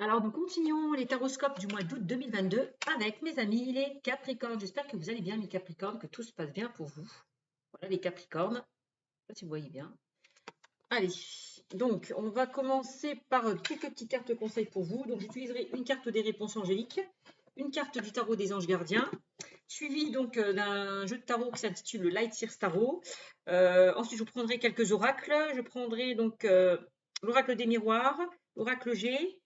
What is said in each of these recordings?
Alors nous continuons les taroscopes du mois d'août 2022 avec mes amis les Capricornes. J'espère que vous allez bien, mes Capricornes, que tout se passe bien pour vous. Voilà les Capricornes, je sais pas si vous voyez bien. Allez, donc on va commencer par quelques petites cartes conseils pour vous. Donc j'utiliserai une carte des réponses angéliques, une carte du tarot des anges gardiens, suivi donc d'un jeu de tarot qui s'intitule le Light Sears Tarot. Ensuite je prendrai quelques oracles. Je prendrai donc l'oracle des miroirs, l'oracle G.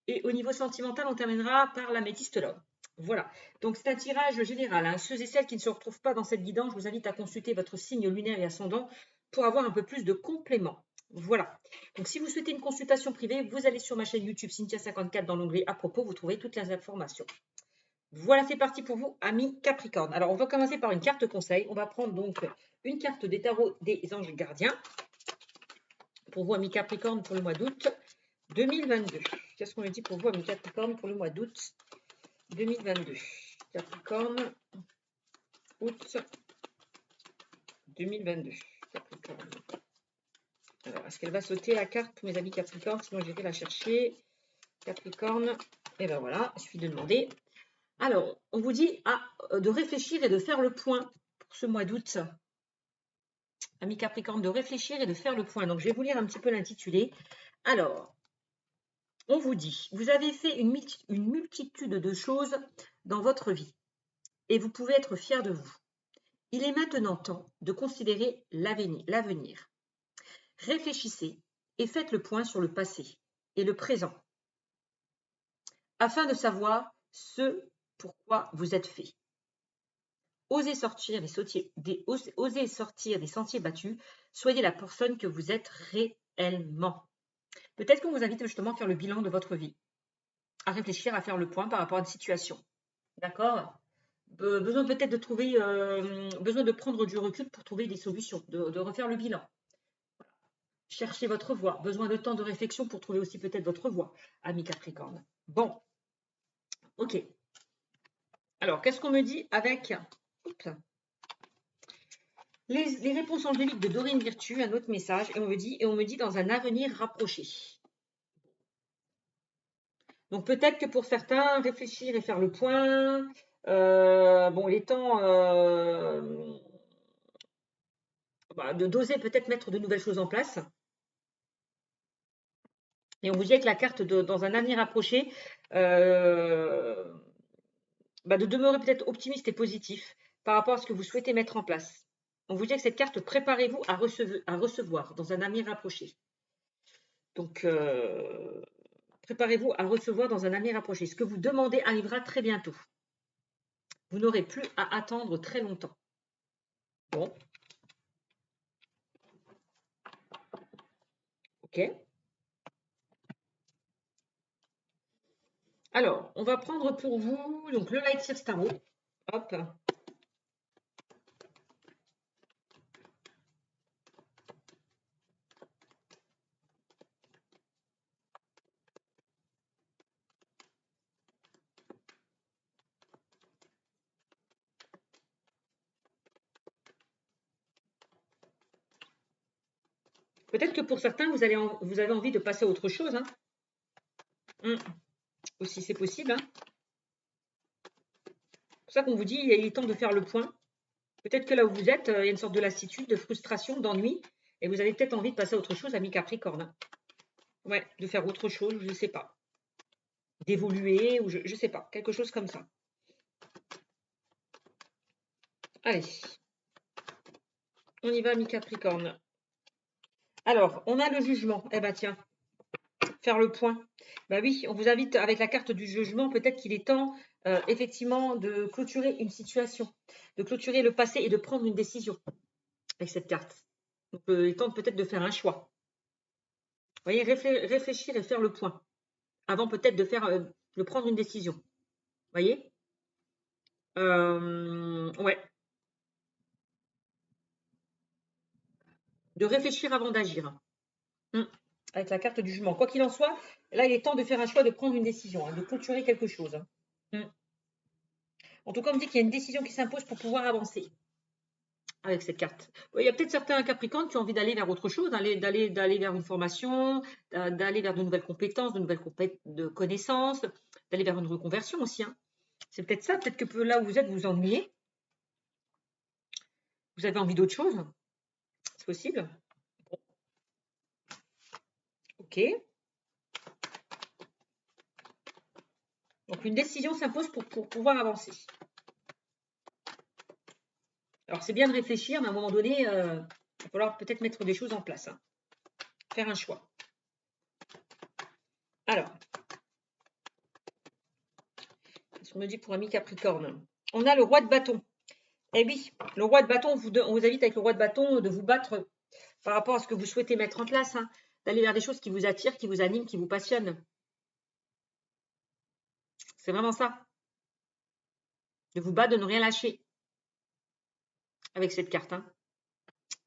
Et au niveau sentimental, on terminera par l'améthyste love. Voilà, donc c'est un tirage général. Hein. Ceux et celles qui ne se retrouvent pas dans cette guidance, je vous invite à consulter votre signe lunaire et ascendant pour avoir un peu plus de compléments. Voilà, donc si vous souhaitez une consultation privée, vous allez sur ma chaîne YouTube Cynthia54 dans l'onglet à propos, vous trouverez toutes les informations. Voilà, c'est parti pour vous, amis Capricorne. Alors, on va commencer par une carte conseil. On va prendre donc une carte des tarots des anges gardiens pour vous, amis Capricorne, pour le mois d'août 2022. Qu'est-ce qu'on me dit pour vous, amis Capricorne, pour le mois d'août 2022? Capricorne, août 2022. Capricorne. Alors, est-ce qu'elle va sauter la carte pour mes amis Capricorne? Sinon, j'irai la chercher. Capricorne. Et ben voilà, il suffit de demander. Alors, on vous dit de réfléchir et de faire le point pour ce mois d'août. Amis Capricorne, de réfléchir et de faire le point. Donc, je vais vous lire un petit peu l'intitulé. Alors, on vous dit, vous avez fait une multitude de choses dans votre vie et vous pouvez être fier de vous. Il est maintenant temps de considérer l'avenir. Réfléchissez et faites le point sur le passé et le présent afin de savoir ce pourquoi vous êtes fait. Osez sortir des sentiers battus, soyez la personne que vous êtes réellement. Peut-être qu'on vous invite justement à faire le bilan de votre vie, à réfléchir, à faire le point par rapport à une situation. D'accord? Besoin peut-être de trouver, besoin de prendre du recul pour trouver des solutions, de refaire le bilan. Cherchez votre voie. Besoin de temps de réflexion pour trouver aussi peut-être votre voie, ami Capricorne. Bon, ok. Alors, qu'est-ce qu'on me dit avec les réponses angéliques de Dorine Virtue, un autre message, et on me dit dans un avenir rapproché. Donc peut-être que pour certains, réfléchir et faire le point, bon, il est temps d'oser peut-être mettre de nouvelles choses en place. Et on vous dit avec la carte dans un avenir approché, de demeurer peut-être optimiste et positif par rapport à ce que vous souhaitez mettre en place. On vous dit avec cette carte, préparez-vous à recevoir dans un avenir approché. Donc, préparez-vous à recevoir dans un avenir approché. Ce que vous demandez arrivera très bientôt. Vous n'aurez plus à attendre très longtemps. Bon. Ok. Alors, on va prendre pour vous donc le Light Sears Tarot. Hop. Peut-être que pour certains, vous avez envie de passer à autre chose. Hein. Aussi, c'est possible. Hein. C'est pour ça qu'on vous dit il est temps de faire le point. Peut-être que là où vous êtes, il y a une sorte de lassitude, de frustration, d'ennui, et vous avez peut-être envie de passer à autre chose, ami Capricorne. Ouais, de faire autre chose, je ne sais pas. D'évoluer, ou je ne sais pas, quelque chose comme ça. Allez, on y va, ami Capricorne. Alors, on a le jugement. Eh bien, tiens, faire le point. Ben oui, on vous invite avec la carte du jugement, peut-être qu'il est temps, effectivement, de clôturer une situation, de clôturer le passé et de prendre une décision avec cette carte. Donc, il est temps peut-être de faire un choix. Vous voyez, réfléchir et faire le point, avant peut-être de prendre une décision. Vous voyez? Ouais. De réfléchir avant d'agir. Avec la carte du jugement. Quoi qu'il en soit, là, il est temps de faire un choix, de prendre une décision, de clôturer quelque chose. En tout cas, on me dit qu'il y a une décision qui s'impose pour pouvoir avancer. avec cette carte. Il y a peut-être certains Capricornes qui ont envie d'aller vers autre chose, d'aller vers une formation, d'aller vers de nouvelles compétences, de connaissances, d'aller vers une reconversion aussi, hein. C'est peut-être ça, peut-être que là où vous êtes, vous vous ennuyez, vous avez envie d'autre chose. C'est possible. Ok. Donc une décision s'impose pour pouvoir avancer. Alors c'est bien de réfléchir, mais à un moment donné, il va falloir peut-être mettre des choses en place, hein. Faire un choix. Alors, qu'est-ce qu'on me dit pour ami Capricorne? On a le roi de bâton. Eh oui, le roi de bâton, on vous invite avec le roi de bâton de vous battre par rapport à ce que vous souhaitez mettre en place, hein, d'aller vers des choses qui vous attirent, qui vous animent, qui vous passionnent. C'est vraiment ça. De vous battre, de ne rien lâcher avec cette carte, hein.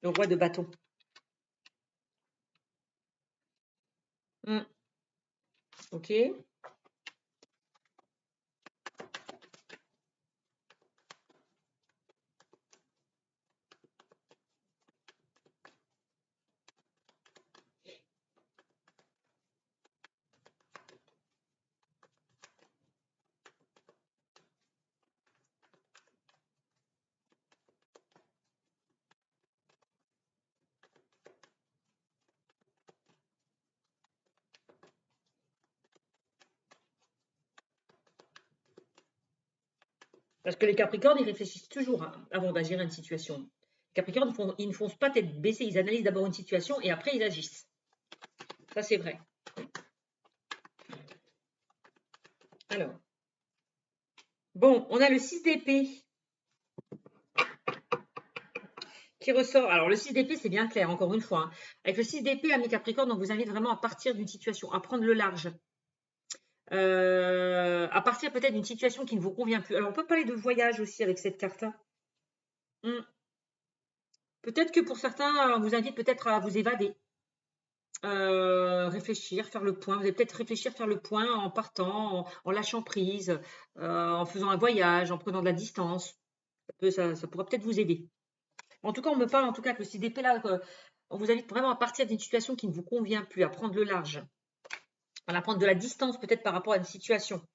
Le roi de bâton. Ok. Parce que les Capricornes, ils réfléchissent toujours, hein, avant d'agir à une situation. Les Capricornes, ils ne foncent pas tête baissée, ils analysent d'abord une situation et après ils agissent. Ça, c'est vrai. Alors, bon, on a le 6 d'épée qui ressort. Alors, le 6 d'épée, c'est bien clair, encore une fois, hein. Avec le 6 d'épée, amis Capricorne, on vous invite vraiment à partir d'une situation, à prendre le large. À partir peut-être d'une situation qui ne vous convient plus. Alors, on peut parler de voyage aussi avec cette carte, hein. Peut-être que pour certains, on vous invite peut-être à vous évader. Réfléchir, faire le point. Vous allez peut-être réfléchir, faire le point en partant, en lâchant prise, en faisant un voyage, en prenant de la distance. Ça pourra peut-être vous aider. En tout cas, on me parle en tout cas que le CDP là, on vous invite vraiment à partir d'une situation qui ne vous convient plus, à prendre le large, à prendre de la distance peut-être par rapport à une situation.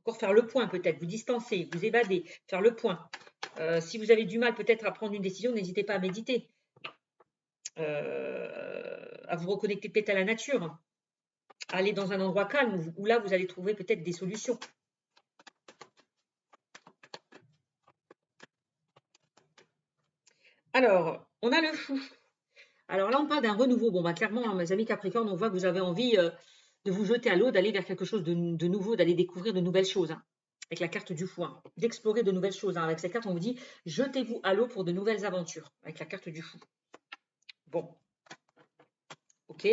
Encore faire le point peut-être, vous distancer, vous évader, faire le point. Si vous avez du mal peut-être à prendre une décision, n'hésitez pas à méditer. À vous reconnecter peut-être à la nature, à aller dans un endroit calme où là, vous allez trouver peut-être des solutions. Alors, on a le fou. Alors là, on parle d'un renouveau. Bon, bah, clairement, hein, mes amis Capricorne, on voit que vous avez envie de vous jeter à l'eau, d'aller vers quelque chose de nouveau, d'aller découvrir de nouvelles choses, hein, avec la carte du fou, hein, d'explorer de nouvelles choses, hein. Avec cette carte, on vous dit jetez-vous à l'eau pour de nouvelles aventures, avec la carte du fou. Bon, ok.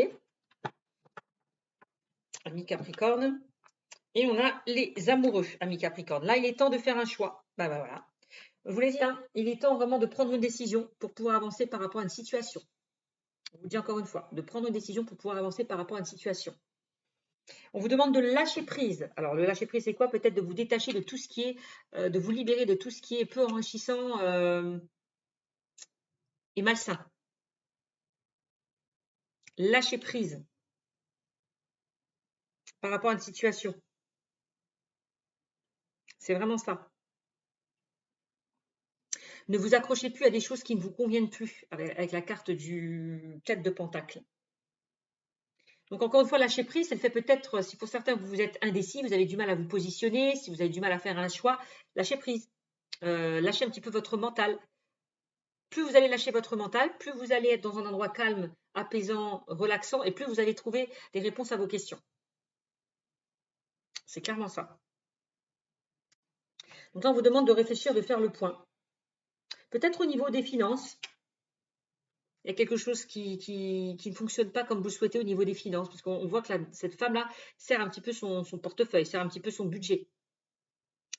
Amis Capricorne. Et on a les amoureux, amis Capricorne. Là, il est temps de faire un choix. Bah voilà. Je vous l'ai dit, hein, il est temps vraiment de prendre une décision pour pouvoir avancer par rapport à une situation. Je vous dis encore une fois, de prendre une décision pour pouvoir avancer par rapport à une situation. On vous demande de lâcher prise. Alors, le lâcher prise, c'est quoi? Peut-être de vous détacher de tout ce qui est, de vous libérer de tout ce qui est peu enrichissant et malsain. Lâcher prise par rapport à une situation. C'est vraiment ça. Ne vous accrochez plus à des choses qui ne vous conviennent plus avec la carte du 4 de Pentacle. Donc encore une fois, lâcher prise, ça le fait peut-être, si pour certains vous êtes indécis, vous avez du mal à vous positionner, si vous avez du mal à faire un choix, lâchez prise. Lâchez un petit peu votre mental. Plus vous allez lâcher votre mental, plus vous allez être dans un endroit calme, apaisant, relaxant, et plus vous allez trouver des réponses à vos questions. C'est clairement ça. Donc là, on vous demande de réfléchir, de faire le point. Peut-être au niveau des finances, il y a quelque chose qui ne fonctionne pas comme vous le souhaitez au niveau des finances, parce qu'on voit que cette femme-là sert un petit peu son portefeuille, sert un petit peu son budget.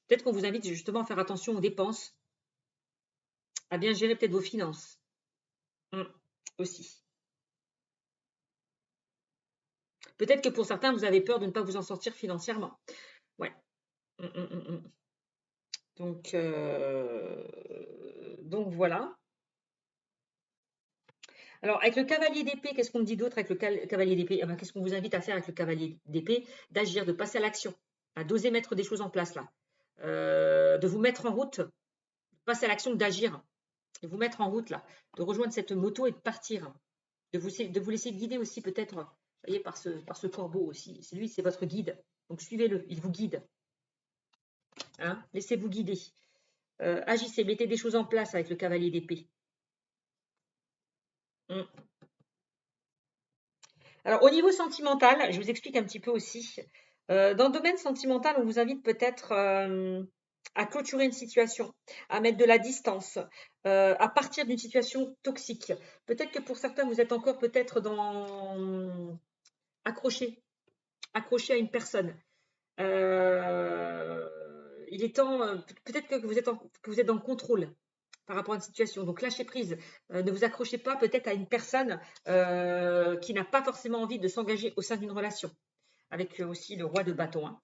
Peut-être qu'on vous invite justement à faire attention aux dépenses, à bien gérer peut-être vos finances. Aussi. Peut-être que pour certains, vous avez peur de ne pas vous en sortir financièrement. Ouais. Donc voilà. Alors, avec le cavalier d'épée, qu'est-ce qu'on me dit d'autre avec le cavalier d'épée? Ah ben, qu'est-ce qu'on vous invite à faire avec le cavalier d'épée? D'agir, de passer à l'action, d'oser mettre des choses en place là, de vous mettre en route, de passer à l'action, d'agir, de vous mettre en route là, de rejoindre cette moto et de partir, de vous laisser guider aussi peut-être, vous voyez, par ce corbeau aussi. C'est lui, c'est votre guide. Donc suivez-le, il vous guide. Hein, laissez-vous guider. Agissez, mettez des choses en place avec le cavalier d'épée. Alors, au niveau sentimental, je vous explique un petit peu aussi. Dans le domaine sentimental, on vous invite peut-être à clôturer une situation, à mettre de la distance, à partir d'une situation toxique. Peut-être que pour certains, vous êtes encore peut-être accroché à une personne. Il est temps, peut-être que vous êtes en contrôle par rapport à une situation. Donc lâchez prise. Ne vous accrochez pas peut-être à une personne qui n'a pas forcément envie de s'engager au sein d'une relation. Avec aussi le roi de bâton. Hein.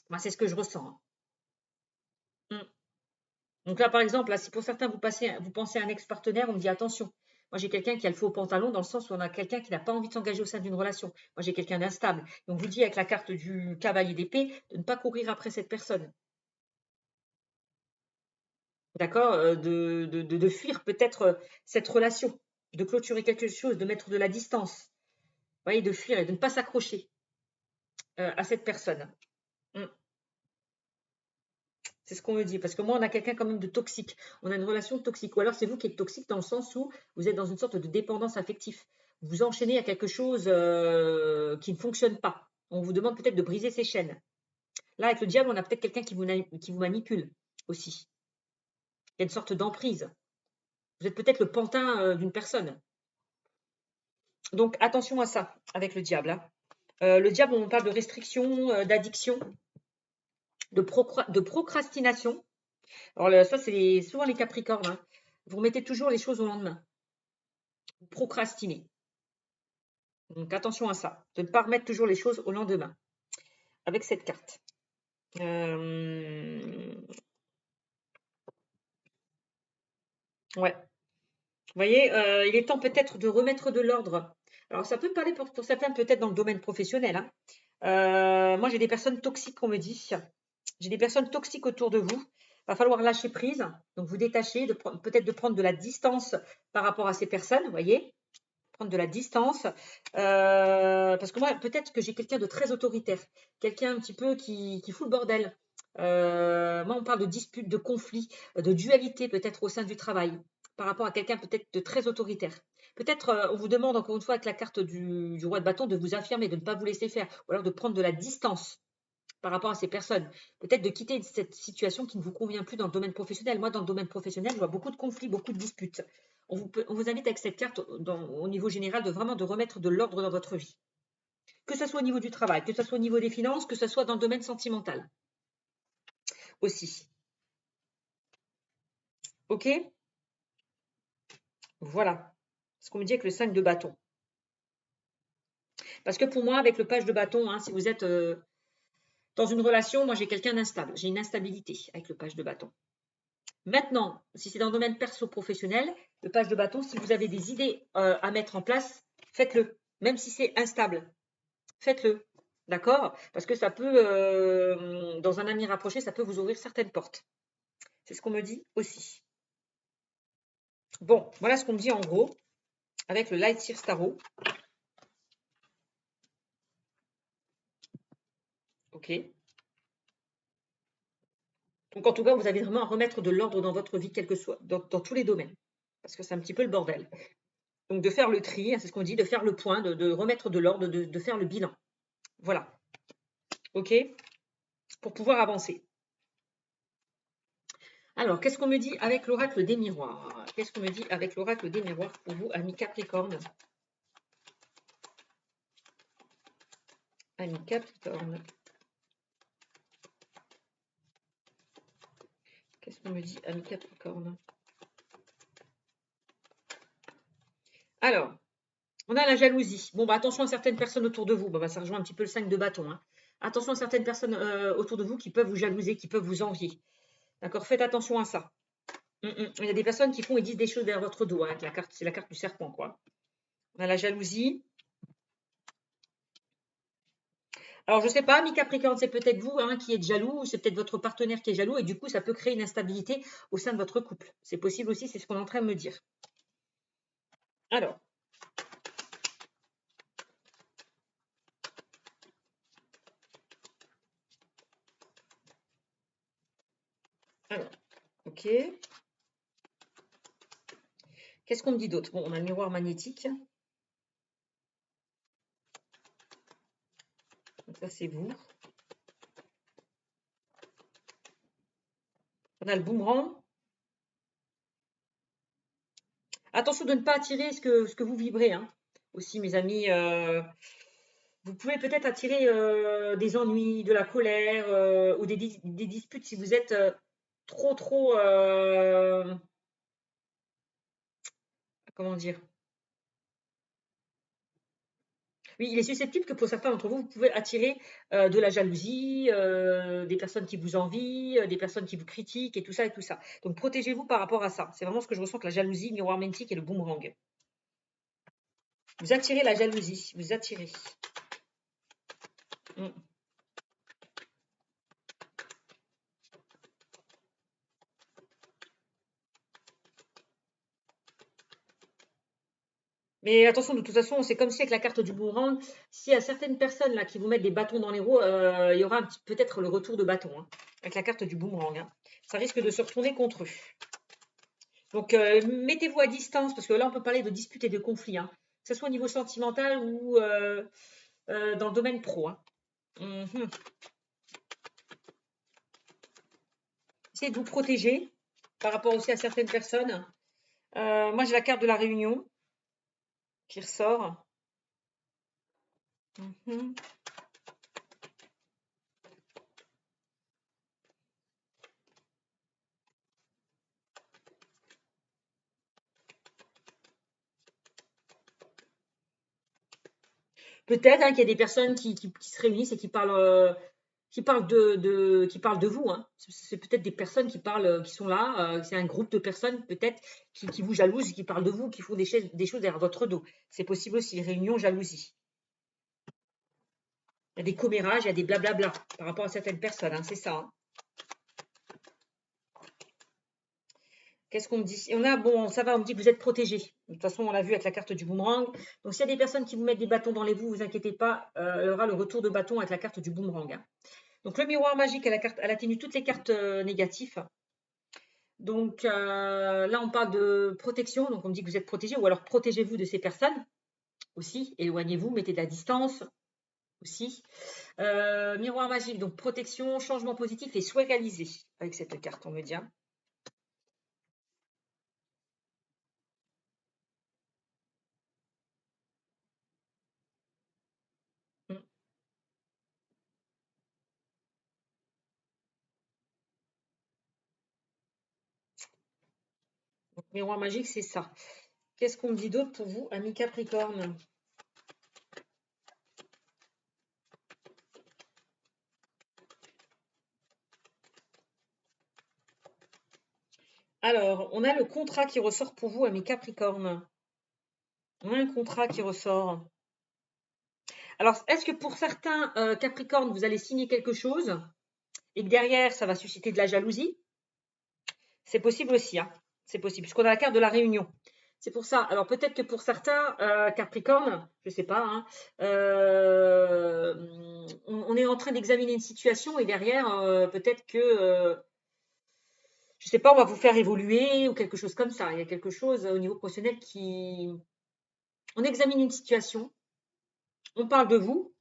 Moi, c'est ce que je ressens. Hein. Donc là, par exemple, là, si pour certains vous pensez à un ex-partenaire, on me dit attention. Moi, j'ai quelqu'un qui a le faux pantalon dans le sens où on a quelqu'un qui n'a pas envie de s'engager au sein d'une relation. Moi, j'ai quelqu'un d'instable. Et on vous dit avec la carte du cavalier d'épée de ne pas courir après cette personne. D'accord, de fuir peut-être cette relation, de clôturer quelque chose, de mettre de la distance. Vous voyez, de fuir et de ne pas s'accrocher à cette personne. C'est ce qu'on me dit. Parce que moi, on a quelqu'un quand même de toxique. On a une relation toxique. Ou alors, c'est vous qui êtes toxique dans le sens où vous êtes dans une sorte de dépendance affective. Vous vous enchaînez à quelque chose qui ne fonctionne pas. On vous demande peut-être de briser ces chaînes. Là, avec le diable, on a peut-être quelqu'un qui vous manipule aussi. Il y a une sorte d'emprise. Vous êtes peut-être le pantin d'une personne. Donc, attention à ça avec le diable. Hein. Le diable, on parle de restriction, d'addiction, de procrastination. Alors, ça, c'est souvent les capricornes. Hein. Vous remettez toujours les choses au lendemain. Vous procrastinez. Donc, attention à ça. De ne pas remettre toujours les choses au lendemain. Avec cette carte. Ouais. Vous voyez, il est temps peut-être de remettre de l'ordre. Alors, ça peut parler pour certains peut-être dans le domaine professionnel. Hein. Moi, j'ai des personnes toxiques, on me dit. J'ai des personnes toxiques autour de vous. Il va falloir lâcher prise, donc vous détacher, peut-être de prendre de la distance par rapport à ces personnes, vous voyez, prendre de la distance. Parce que moi, peut-être que j'ai quelqu'un de très autoritaire, quelqu'un un petit peu qui fout le bordel. Moi, on parle de dispute, de conflit, de dualité peut-être au sein du travail, par rapport à quelqu'un peut-être de très autoritaire. Peut-être on vous demande encore une fois avec la carte du roi de bâton de vous affirmer, de ne pas vous laisser faire, ou alors de prendre de la distance par rapport à ces personnes. Peut-être de quitter cette situation qui ne vous convient plus dans le domaine professionnel. Moi, dans le domaine professionnel, je vois beaucoup de conflits, beaucoup de disputes. On vous invite avec cette carte, au niveau général, de remettre de l'ordre dans votre vie. Que ce soit au niveau du travail, que ce soit au niveau des finances, que ce soit dans le domaine sentimental aussi. Ok? Voilà. Ce qu'on me dit avec le 5 de bâton. Parce que pour moi, avec le page de bâton, hein, si vous êtes dans une relation, moi j'ai quelqu'un d'instable. J'ai une instabilité avec le page de bâton. Maintenant, si c'est dans le domaine perso-professionnel, le page de bâton, si vous avez des idées à mettre en place, faites-le. Même si c'est instable, faites-le. D'accord? Parce que ça peut, dans un ami rapproché, ça peut vous ouvrir certaines portes. C'est ce qu'on me dit aussi. Bon, voilà ce qu'on me dit en gros avec le Light Seer Tarot. Ok. Donc en tout cas, vous avez vraiment à remettre de l'ordre dans votre vie, quel que soit, dans tous les domaines. Parce que c'est un petit peu le bordel. Donc de faire le tri, hein, c'est ce qu'on dit, de faire le point, de remettre de l'ordre, de faire le bilan. Voilà. Ok? Pour pouvoir avancer. Alors, qu'est-ce qu'on me dit avec l'oracle des miroirs? Qu'est-ce qu'on me dit avec l'oracle des miroirs pour vous, amis Capricorne? Amis Capricorne. Qu'est-ce qu'on me dit, amis Capricorne? Alors, on a la jalousie. Bon, bah attention à certaines personnes autour de vous. Bah, ça rejoint un petit peu le 5 de bâton. Hein. Attention à certaines personnes autour de vous qui peuvent vous jalouser, qui peuvent vous envier. D'accord? Faites attention à ça. Il y a des personnes qui font et disent des choses derrière votre dos, hein, avec la carte, c'est la carte du serpent, quoi. On a la jalousie. Alors, je ne sais pas, mi-capricorne, c'est peut-être vous hein, qui êtes jaloux, ou c'est peut-être votre partenaire qui est jaloux, et du coup, ça peut créer une instabilité au sein de votre couple. C'est possible aussi, c'est ce qu'on est en train de me dire. Alors, ok. Qu'est-ce qu'on me dit d'autre? Bon, on a le miroir magnétique. Donc ça, c'est vous. On a le boomerang. Attention de ne pas attirer ce que vous vibrez. Hein. Aussi, mes amis, vous pouvez peut-être attirer des ennuis, de la colère ou des disputes si vous êtes trop, comment dire? Oui, il est susceptible que pour certains d'entre vous, vous pouvez attirer de la jalousie, des personnes qui vous envient, des personnes qui vous critiquent et tout ça et tout ça. Donc protégez-vous par rapport à ça. C'est vraiment ce que je ressens que la jalousie, miroir magnétique et le boomerang. Vous attirez la jalousie, vous attirez. Mm. Mais attention, de toute façon, c'est comme si avec la carte du boomerang, s'il y a certaines personnes là qui vous mettent des bâtons dans les roues, il y aura peut-être le retour de bâton hein, avec la carte du boomerang. Hein. Ça risque de se retourner contre eux. Donc, mettez-vous à distance, parce que là, on peut parler de disputes et de conflits, hein, que ce soit au niveau sentimental ou dans le domaine pro. Hein. Mhm. Essayez de vous protéger par rapport aussi à certaines personnes. Moi, j'ai la carte de la réunion qui ressort. Mhm. Peut-être hein, qu'il y a des personnes qui se réunissent et qui parlent de vous. Hein. C'est peut-être des personnes qui parlent, qui sont là. C'est un groupe de personnes peut-être qui vous jalousent, qui parlent de vous, qui font des choses derrière votre dos. C'est possible aussi, réunion jalousie. Il y a des commérages, il y a des blablabla par rapport à certaines personnes. Hein, c'est ça. Hein. Qu'est-ce qu'on me dit? On a, bon, ça va, on me dit que vous êtes protégé. De toute façon, on l'a vu avec la carte du boomerang. Donc, s'il y a des personnes qui vous mettent des bâtons dans les roues, vous inquiétez pas, il y aura le retour de bâton avec la carte du boomerang. Hein. Donc, le miroir magique, elle atténue toutes les cartes négatives. Donc, là, on parle de protection. Donc, on me dit que vous êtes protégé. Ou alors, protégez-vous de ces personnes aussi. Éloignez-vous, mettez de la distance aussi. Miroir magique, donc protection, changement positif et souhait réalisé avec cette carte, on me dit. Hein. Mm. Donc, miroir magique, c'est ça. Qu'est-ce qu'on me dit d'autre pour vous, ami Capricorne? Alors, on a le contrat qui ressort pour vous, ami Capricorne. On a un contrat qui ressort. Alors, est-ce que pour certains Capricornes, vous allez signer quelque chose et que derrière, ça va susciter de la jalousie? C'est possible aussi, hein. C'est possible, puisqu'on a la carte de la réunion. C'est pour ça. Alors peut-être que pour certains Capricornes, je ne sais pas, hein, on est en train d'examiner une situation et derrière, peut-être que, je ne sais pas, on va vous faire évoluer ou quelque chose comme ça. Il y a quelque chose au niveau professionnel qui... On examine une situation, on parle de vous,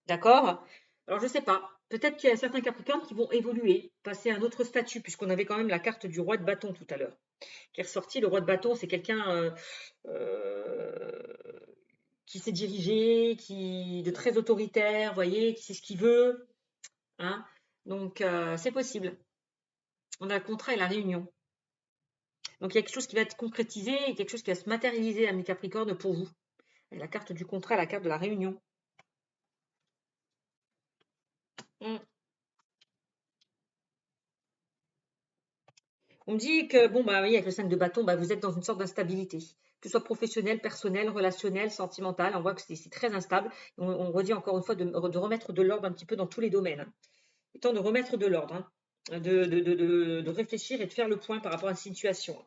d'accord? Alors je ne sais pas. Peut-être qu'il y a certains Capricornes qui vont évoluer, passer à un autre statut, puisqu'on avait quand même la carte du roi de bâton tout à l'heure. Qui est ressorti. Le roi de bâton, c'est quelqu'un qui s'est dirigé, qui de très autoritaire, vous voyez, qui sait ce qu'il veut. Hein. Donc, c'est possible. On a le contrat et la réunion. Donc, il y a quelque chose qui va être concrétisé et quelque chose qui va se matérialiser à mi Capricorne pour vous. Et la carte du contrat et la carte de la réunion. Mm. On me dit que, bon, bah oui, avec le 5 de bâton, bah, vous êtes dans une sorte d'instabilité, que ce soit professionnel, personnel, relationnel, sentimental. On voit que c'est très instable. On redit encore une fois de remettre de l'ordre un petit peu dans tous les domaines, hein. Il est temps de remettre de l'ordre, hein, de réfléchir et de faire le point par rapport à la situation.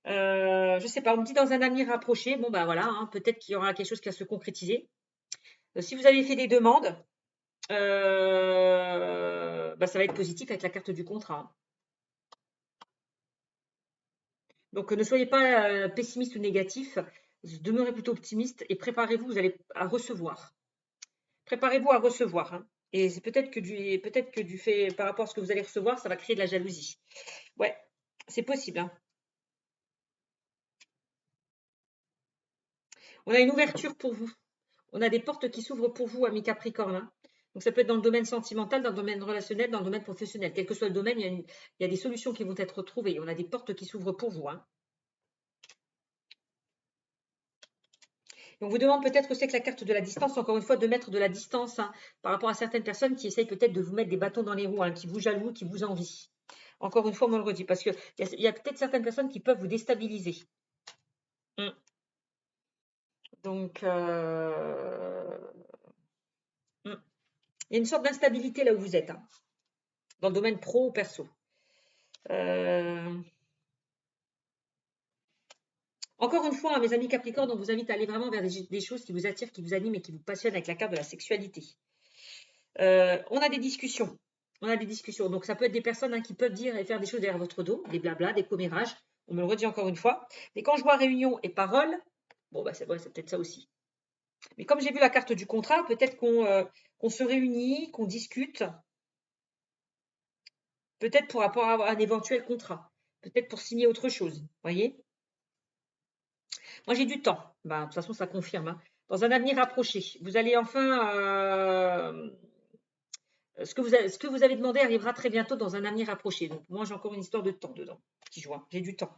Je sais pas, on me dit dans un avenir rapproché, bon, bah voilà, hein, peut-être qu'il y aura quelque chose qui va se concrétiser. Si vous avez fait des demandes, bah, ça va être positif avec la carte du contrat, hein. Donc, ne soyez pas pessimiste ou négatif, demeurez plutôt optimiste et préparez-vous, à recevoir. Préparez-vous à recevoir, hein. Et c'est peut-être que du fait, par rapport à ce que vous allez recevoir, ça va créer de la jalousie. Ouais, c'est possible, hein. On a une ouverture pour vous. On a des portes qui s'ouvrent pour vous, amis Capricorne, hein. Donc, ça peut être dans le domaine sentimental, dans le domaine relationnel, dans le domaine professionnel. Quel que soit le domaine, il y a des solutions qui vont être trouvées. On a des portes qui s'ouvrent pour vous, hein. Et on vous demande peut-être aussi avec la carte de la distance, encore une fois, de mettre de la distance, hein, par rapport à certaines personnes qui essayent peut-être de vous mettre des bâtons dans les roues, hein, qui vous jaloux, qui vous envient. Encore une fois, on le redit, parce qu'il y a peut-être certaines personnes qui peuvent vous déstabiliser. Mm. Donc, mm. Il y a une sorte d'instabilité là où vous êtes, hein, dans le domaine pro ou perso. Encore une fois, hein, mes amis Capricorne, on vous invite à aller vraiment vers des choses qui vous attirent, qui vous animent et qui vous passionnent avec la carte de la sexualité. On a des discussions. On a des discussions. Donc, ça peut être des personnes, hein, qui peuvent dire et faire des choses derrière votre dos, des blablas, des commérages. On me le redit encore une fois. Mais quand je vois réunion et parole, bon, bah, c'est peut-être ça aussi. Mais comme j'ai vu la carte du contrat, peut-être qu'on se réunit, qu'on discute, peut-être pour rapport à un éventuel contrat, peut-être pour signer autre chose. Voyez? Moi, j'ai du temps. Bah, de toute façon, ça confirme, hein. Dans un avenir approché, vous allez enfin ce que vous avez demandé arrivera très bientôt dans un avenir approché. Donc, moi, j'ai encore une histoire de temps dedans, qui joint. J'ai du temps.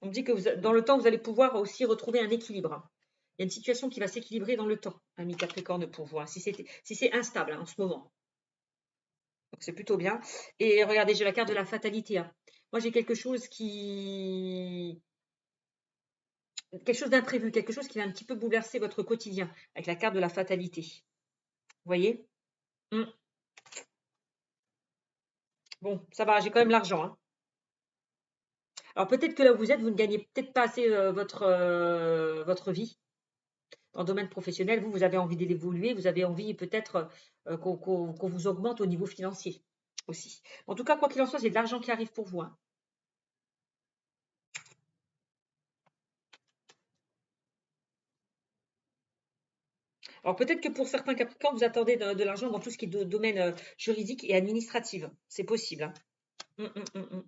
On me dit que dans le temps, vous allez pouvoir aussi retrouver un équilibre, hein. Il y a une situation qui va s'équilibrer dans le temps, ami Capricorne, pour vous, hein, si c'est instable, hein, en ce moment. Donc, c'est plutôt bien. Et regardez, j'ai la carte de la fatalité, hein. Moi, j'ai quelque chose d'imprévu, quelque chose qui va un petit peu bouleverser votre quotidien, avec la carte de la fatalité. Vous voyez? Mm. Bon, ça va, j'ai quand même l'argent, hein. Alors peut-être que là où vous êtes, vous ne gagnez peut-être pas assez votre vie dans le domaine professionnel. Vous avez envie d'évoluer, vous avez envie peut-être qu'on vous augmente au niveau financier aussi. En tout cas, quoi qu'il en soit, c'est de l'argent qui arrive pour vous, hein. Alors peut-être que pour certains Capricornes, vous attendez de l'argent dans tout ce qui est domaine juridique et administratif. C'est possible, hein. Hum.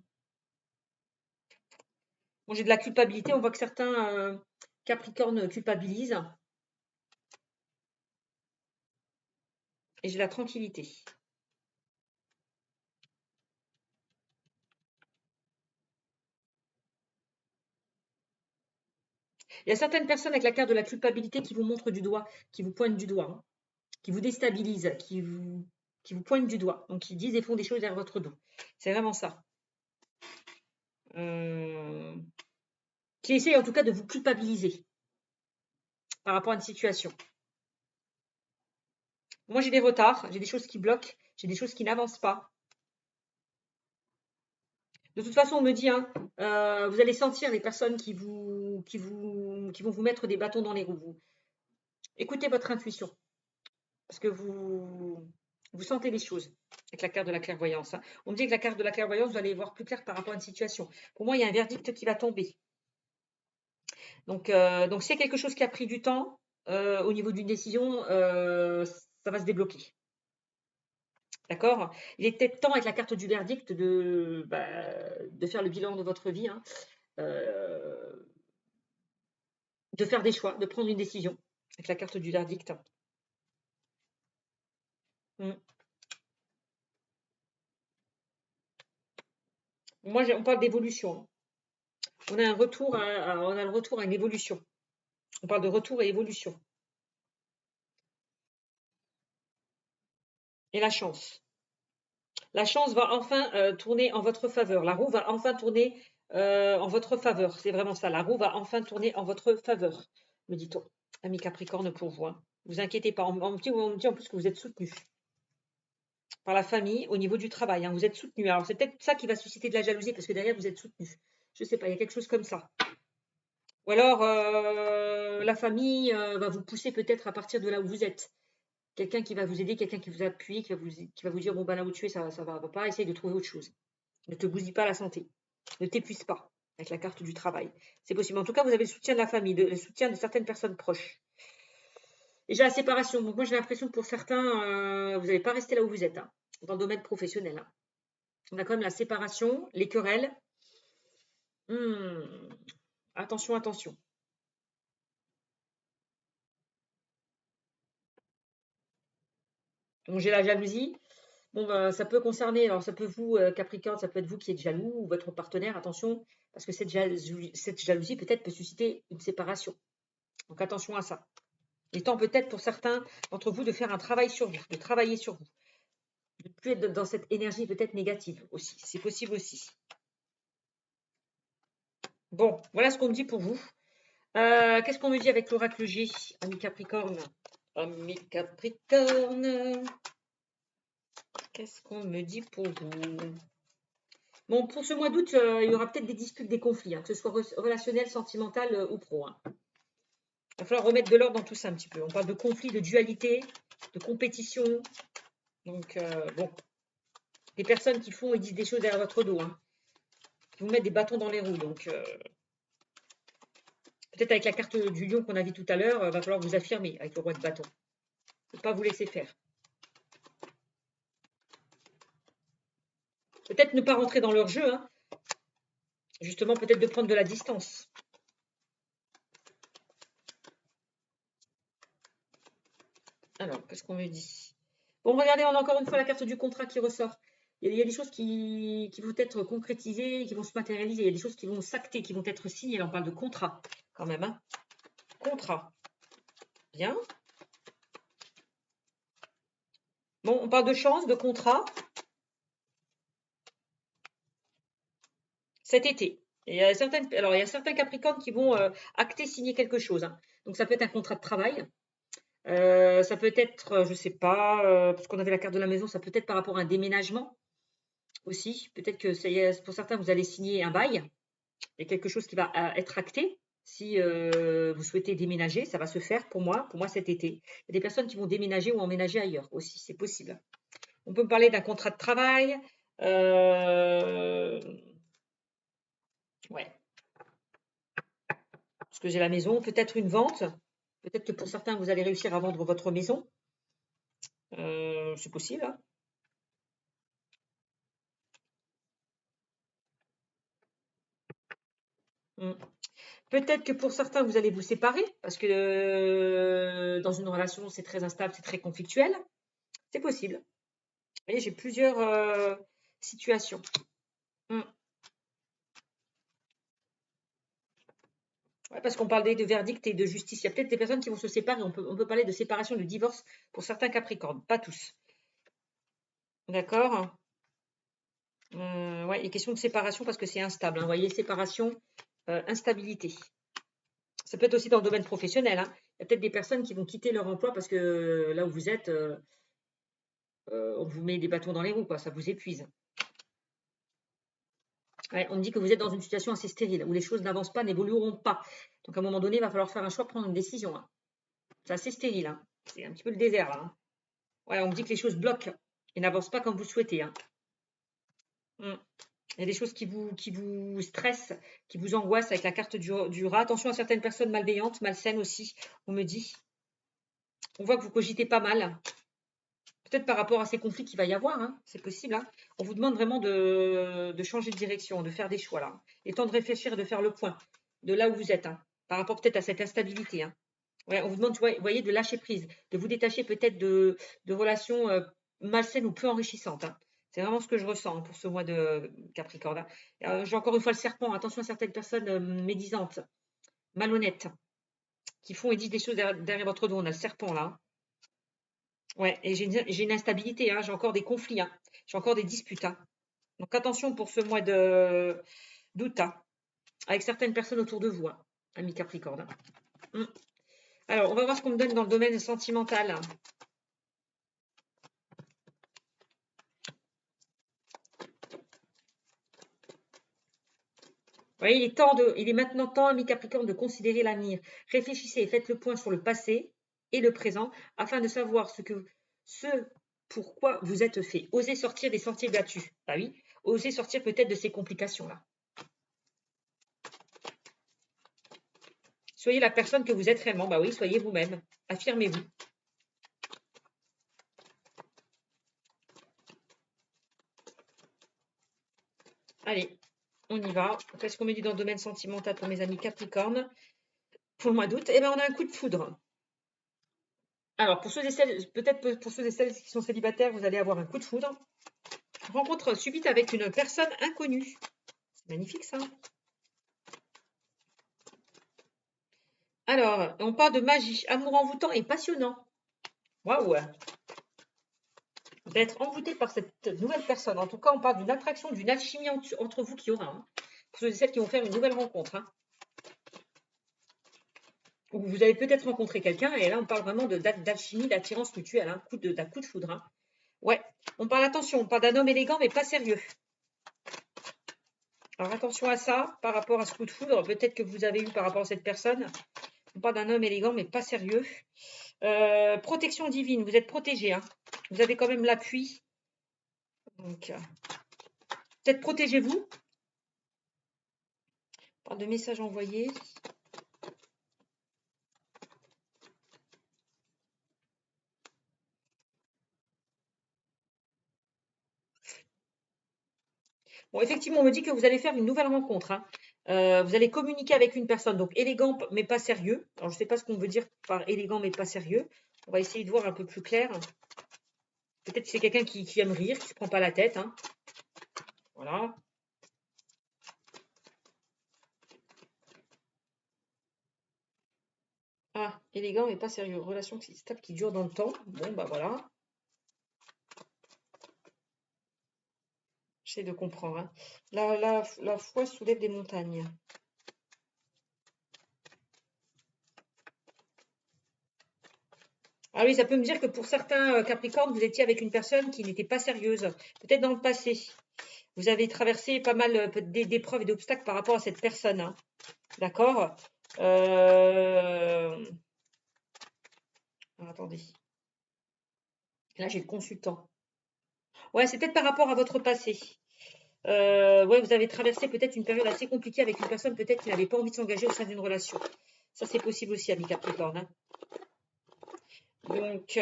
Bon, j'ai de la culpabilité. On voit que certains Capricornes culpabilisent. Et j'ai la tranquillité. Il y a certaines personnes avec la carte de la culpabilité qui vous montrent du doigt, qui vous pointent du doigt, hein, qui vous déstabilisent, qui vous pointent du doigt, donc qui disent et font des choses derrière votre dos. C'est vraiment ça. Euh, Qui essayent en tout cas de vous culpabiliser par rapport à une situation. Moi, j'ai des retards, j'ai des choses qui bloquent, j'ai des choses qui n'avancent pas. De toute façon, on me dit, hein, vous allez sentir les personnes qui vont vous mettre des bâtons dans les roues. Écoutez votre intuition, parce que vous sentez les choses avec la carte de la clairvoyance, hein. On me dit que la carte de la clairvoyance, vous allez voir plus clair par rapport à une situation. Pour moi, il y a un verdict qui va tomber. Donc s'il y a quelque chose qui a pris du temps au niveau d'une décision, ça va se débloquer. D'accord? Il est peut-être temps avec la carte du verdict de faire le bilan de votre vie, hein, euh, de faire des choix, de prendre une décision avec la carte du verdict. Mm. Moi, on parle d'évolution, hein. On a le retour à une évolution. On parle de retour et évolution. Et la chance. La chance va enfin tourner en votre faveur. La roue va enfin tourner en votre faveur. C'est vraiment ça. La roue va enfin tourner en votre faveur, me dit-on. Ami Capricorne pour vous. Hein. Vous inquiétez pas. On me dit en plus que vous êtes soutenu par la famille au niveau du travail. Hein. Vous êtes soutenu. Alors c'est peut-être ça qui va susciter de la jalousie parce que derrière vous êtes soutenu. Je ne sais pas, il y a quelque chose comme ça. Ou alors la famille va vous pousser peut-être à partir de là où vous êtes. Quelqu'un qui va vous aider, quelqu'un qui vous appuie, qui va vous dire bon ben là où tu es, ça va pas, essaye de trouver autre chose. Ne te bousille pas la santé. Ne t'épuise pas avec la carte du travail. C'est possible. En tout cas, vous avez le soutien de la famille, le soutien de certaines personnes proches. Et j'ai la séparation. Donc moi j'ai l'impression que pour certains, vous n'allez pas rester là où vous êtes, hein, dans le domaine professionnel. Hein. On a quand même la séparation, les querelles. Attention, attention. Donc j'ai la jalousie. Bon, ben, ça peut concerner, alors ça peut vous, Capricorne, ça peut être vous qui êtes jaloux ou votre partenaire, attention, parce que cette jalousie peut-être peut susciter une séparation. Donc attention à ça. Il est temps peut-être pour certains d'entre vous de faire un travail sur vous, de travailler sur vous. De ne plus être dans cette énergie peut-être négative aussi. C'est possible aussi. Bon, voilà ce qu'on me dit pour vous. Qu'est-ce qu'on me dit avec l'oracle G, ami Capricorne? Ami Capricorne, qu'est-ce qu'on me dit pour vous? Bon, pour ce mois d'août, il y aura peut-être des disputes, des conflits, hein, que ce soit relationnel, sentimental ou pro. Hein. Il va falloir remettre de l'ordre dans tout ça un petit peu. On parle de conflit, de dualité, de compétition. Donc, bon, des personnes qui font et disent des choses derrière votre dos, hein, qui vous mettent des bâtons dans les roues. Donc, peut-être avec la carte du lion qu'on a vu tout à l'heure, il va falloir vous affirmer avec le roi de bâton. Ne pas vous laisser faire. Peut-être ne pas rentrer dans leur jeu, hein. Justement, peut-être de prendre de la distance. Alors, qu'est-ce qu'on me dit? Bon, regardez, on a encore une fois la carte du contrat qui ressort. Il y a des choses qui vont être concrétisées, qui vont se matérialiser. Il y a des choses qui vont s'acter, qui vont être signées. Là, on parle de contrat, quand même. Hein. Contrat. Bien. Bon, on parle de chance, de contrat. Cet été. Et il y a certains Capricornes qui vont acter, signer quelque chose. Hein. Donc, ça peut être un contrat de travail. Ça peut être, je ne sais pas, parce qu'on avait la carte de la maison, ça peut être par rapport à un déménagement aussi. Peut-être que pour certains, vous allez signer un bail. Il y a quelque chose qui va être acté. Si vous souhaitez déménager, ça va se faire pour moi cet été. Il y a des personnes qui vont déménager ou emménager ailleurs aussi, c'est possible. On peut me parler d'un contrat de travail. Ouais. Parce que j'ai la maison, peut-être une vente. Peut-être que pour certains, vous allez réussir à vendre votre maison. C'est possible. Hein. Peut-être que pour certains, vous allez vous séparer parce que dans une relation, c'est très instable, c'est très conflictuel. C'est possible. Vous voyez, j'ai plusieurs situations. Ouais, parce qu'on parle de verdict et de justice. Il y a peut-être des personnes qui vont se séparer. On peut parler de séparation, de divorce pour certains Capricornes, pas tous. D'accord. Ouais, il est question de séparation parce que c'est instable. Hein. Vous voyez, séparation, instabilité. Ça peut être aussi dans le domaine professionnel. Hein. Il y a peut-être des personnes qui vont quitter leur emploi parce que là où vous êtes, on vous met des bâtons dans les roues, quoi. Ça vous épuise. Ouais, on me dit que vous êtes dans une situation assez stérile, où les choses n'avancent pas, n'évolueront pas. Donc à un moment donné, il va falloir faire un choix, prendre une décision. Hein. C'est assez stérile. Hein. C'est un petit peu le désert là. Hein. Ouais, on me dit que les choses bloquent et n'avancent pas comme vous souhaitez. Hein. Il y a des choses qui vous stressent, qui vous angoissent avec la carte du rat. Attention à certaines personnes malveillantes, malsaines aussi, on me dit. On voit que vous cogitez pas mal. Peut-être par rapport à ces conflits qu'il va y avoir, hein, c'est possible. Hein. On vous demande vraiment de changer de direction, de faire des choix là. Il est temps de réfléchir et de faire le point de là où vous êtes, hein, par rapport peut-être à cette instabilité. Hein. Ouais, on vous demande, vous voyez, de lâcher prise, de vous détacher peut-être de relations malsaines ou peu enrichissantes. Hein. C'est vraiment ce que je ressens hein, pour ce mois de Capricorne. Hein. J'ai encore une fois le serpent. Attention à certaines personnes médisantes, malhonnêtes, qui font et disent des choses derrière votre dos. On a le serpent là. Ouais, et j'ai une instabilité, hein, j'ai encore des conflits, hein, j'ai encore des disputes, hein. Donc attention pour ce mois d'août, hein, avec certaines personnes autour de vous, hein, amis Capricorne. Hein. Alors, on va voir ce qu'on me donne dans le domaine sentimental. Oui, il est maintenant temps, amis Capricorne, de considérer l'avenir. Réfléchissez et faites le point sur le passé et le présent afin de savoir ce pourquoi vous êtes fait. Osez sortir des sentiers battus. Bah oui, osez sortir peut-être de ces complications-là. Soyez la personne que vous êtes réellement. Bah oui, soyez vous-même. Affirmez-vous. Allez, on y va. Qu'est-ce qu'on me dit dans le domaine sentimental pour mes amis Capricorne pour le mois d'août? Eh bien, on a un coup de foudre. Alors, pour ceux et celles, peut-être pour ceux et celles qui sont célibataires, vous allez avoir un coup de foudre. Rencontre subite avec une personne inconnue. C'est magnifique ça. Alors, on parle de magie, amour envoûtant et passionnant. Waouh! D'être envoûté par cette nouvelle personne. En tout cas, on parle d'une attraction, d'une alchimie entre vous qui aura. Hein. Pour ceux et celles qui vont faire une nouvelle rencontre. Hein. Ou vous avez peut-être rencontré quelqu'un et là, on parle vraiment d'alchimie, d'attirance mutuelle, hein, d'un coup de foudre. Hein. Ouais, on parle attention, on parle d'un homme élégant mais pas sérieux. Alors attention à ça par rapport à ce coup de foudre, peut-être que vous avez eu par rapport à cette personne. On parle d'un homme élégant mais pas sérieux. Protection divine, vous êtes protégé. Hein. Vous avez quand même l'appui. Donc, peut-être protégez-vous. On parle de messages envoyés. Bon, effectivement, on me dit que vous allez faire une nouvelle rencontre. Hein. Vous allez communiquer avec une personne, donc élégant mais pas sérieux. Alors, je ne sais pas ce qu'on veut dire par élégant mais pas sérieux. On va essayer de voir un peu plus clair. Peut-être que c'est quelqu'un qui aime rire, qui ne se prend pas la tête. Hein. Voilà. Ah, élégant mais pas sérieux. Relation stable qui dure dans le temps. Bon, bah voilà. J'essaie de comprendre. Hein. La foi soulève des montagnes. Ah oui, ça peut me dire que pour certains Capricornes, vous étiez avec une personne qui n'était pas sérieuse, peut-être dans le passé. Vous avez traversé pas mal d'épreuves et d'obstacles par rapport à cette personne. Hein. D'accord. Attendez. Là, j'ai le consultant. Ouais, c'est peut-être par rapport à votre passé. Ouais, vous avez traversé peut-être une période assez compliquée avec une personne peut-être qui n'avait pas envie de s'engager au sein d'une relation. Ça, c'est possible aussi, ami Capricorne. Hein. Donc, et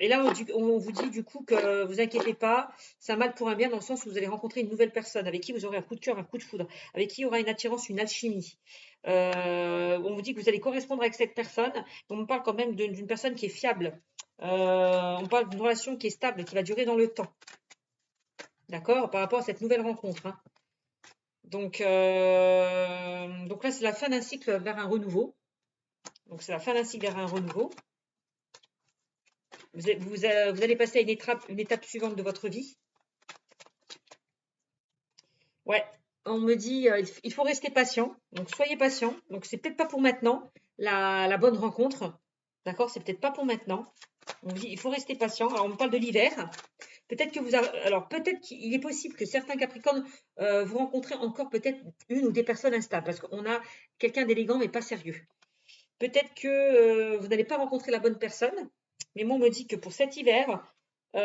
là, on vous dit du coup que vous inquiétez pas, c'est un mal pour un bien dans le sens où vous allez rencontrer une nouvelle personne avec qui vous aurez un coup de cœur, un coup de foudre, avec qui il y aura une attirance, une alchimie. On vous dit que vous allez correspondre avec cette personne. On parle quand même d'une personne qui est fiable. On parle d'une relation qui est stable, qui va durer dans le temps. D'accord? Par rapport à cette nouvelle rencontre. Hein. Donc là, c'est la fin d'un cycle vers un renouveau. Donc, c'est la fin d'un cycle vers un renouveau. Vous allez passer à une étape suivante de votre vie. Ouais, on me dit il faut rester patient. Donc, soyez patient. Donc, c'est peut-être pas pour maintenant la bonne rencontre. D'accord? C'est peut-être pas pour maintenant. On me dit il faut rester patient. Alors, on me parle de l'hiver. Peut-être que alors peut-être qu'il est possible que certains Capricornes vous rencontrez encore peut-être une ou des personnes instables parce qu'on a quelqu'un d'élégant mais pas sérieux. Peut-être que vous n'allez pas rencontrer la bonne personne, mais moi on me dit que pour cet hiver, il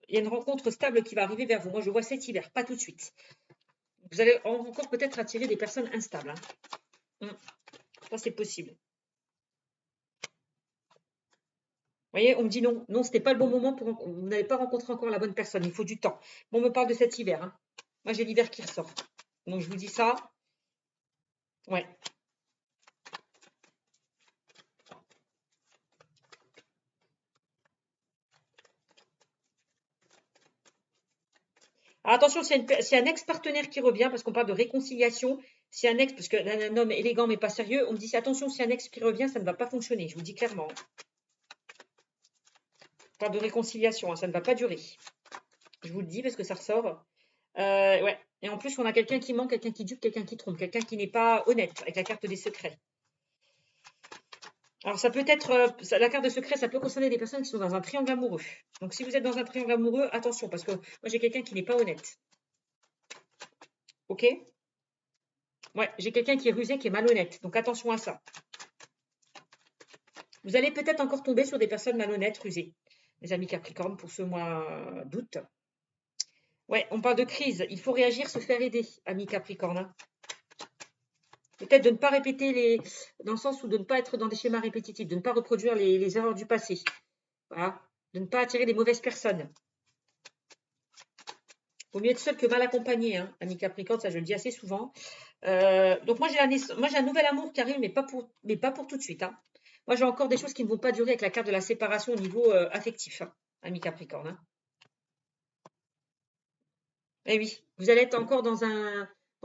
y a une rencontre stable qui va arriver vers vous. Moi je vois cet hiver, pas tout de suite. Vous allez encore peut-être attirer des personnes instables. Hein. Ça c'est possible. Vous voyez, on me dit non, non, ce n'est pas le bon moment pour. Vous n'avez pas rencontré encore la bonne personne, il faut du temps. Bon, on me parle de cet hiver. Hein. Moi, j'ai l'hiver qui ressort. Donc, je vous dis ça. Ouais. Alors, attention, s'il y a un ex-partenaire qui revient, parce qu'on parle de réconciliation, Si un ex, parce qu'un homme élégant mais pas sérieux, on me dit attention, si un ex qui revient, ça ne va pas fonctionner. Je vous le dis clairement. Pas de réconciliation, hein, ça ne va pas durer. Je vous le dis parce que ça ressort. Ouais. Et en plus, on a quelqu'un qui ment, quelqu'un qui dupe, quelqu'un qui trompe, quelqu'un qui n'est pas honnête avec la carte des secrets. Alors, ça peut être, la carte de secret, ça peut concerner des personnes qui sont dans un triangle amoureux. Donc, si vous êtes dans un triangle amoureux, attention, parce que moi, j'ai quelqu'un qui n'est pas honnête. Ok? Ouais, j'ai quelqu'un qui est rusé, qui est malhonnête. Donc, attention à ça. Vous allez peut-être encore tomber sur des personnes malhonnêtes, rusées. Les amis Capricorne, pour ce mois d'août. Ouais, on parle de crise. Il faut réagir, se faire aider, amis Capricorne. Hein. Peut-être de ne pas répéter les. Dans le sens où de ne pas être dans des schémas répétitifs, de ne pas reproduire les erreurs du passé. Voilà. De ne pas attirer des mauvaises personnes. Il vaut mieux être seul que mal accompagné, hein, ami Capricorne, ça je le dis assez souvent. Donc moi j'ai un nouvel amour qui arrive, mais pas pour tout de suite. Hein. Moi j'ai encore des choses qui ne vont pas durer avec la carte de la séparation au niveau affectif, hein, ami Capricorne. Hein. Eh oui, vous allez être encore dans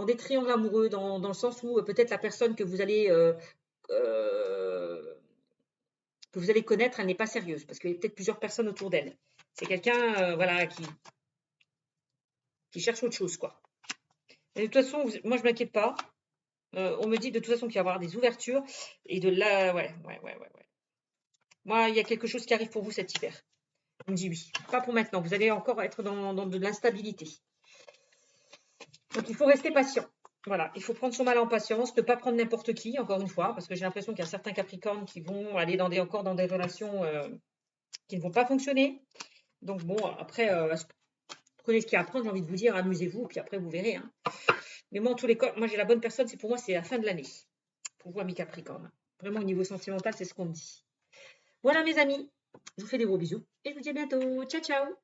des triangles amoureux, dans le sens où peut-être la personne que vous allez connaître, elle n'est pas sérieuse, parce qu'il y a peut-être plusieurs personnes autour d'elle. C'est quelqu'un voilà, qui cherche autre chose, quoi. Et de toute façon, moi je ne m'inquiète pas. On me dit de toute façon qu'il va y avoir des ouvertures et de là, ouais. Moi, il y a quelque chose qui arrive pour vous cet hiver. On me dit oui. Pas pour maintenant. Vous allez encore être dans de l'instabilité. Donc, il faut rester patient. Voilà, il faut prendre son mal en patience, ne pas prendre n'importe qui, encore une fois, parce que j'ai l'impression qu'il y a certains Capricornes qui vont aller encore dans des relations qui ne vont pas fonctionner. Donc bon, après, prenez ce qu'il y a à prendre, j'ai envie de vous dire, amusez-vous, puis après vous verrez. Hein. Mais moi, en tous les cas, moi j'ai la bonne personne, pour moi, c'est la fin de l'année. Pour vous, amis Capricorne. Vraiment, au niveau sentimental, c'est ce qu'on me dit. Voilà mes amis, je vous fais des gros bisous et je vous dis à bientôt. Ciao, ciao!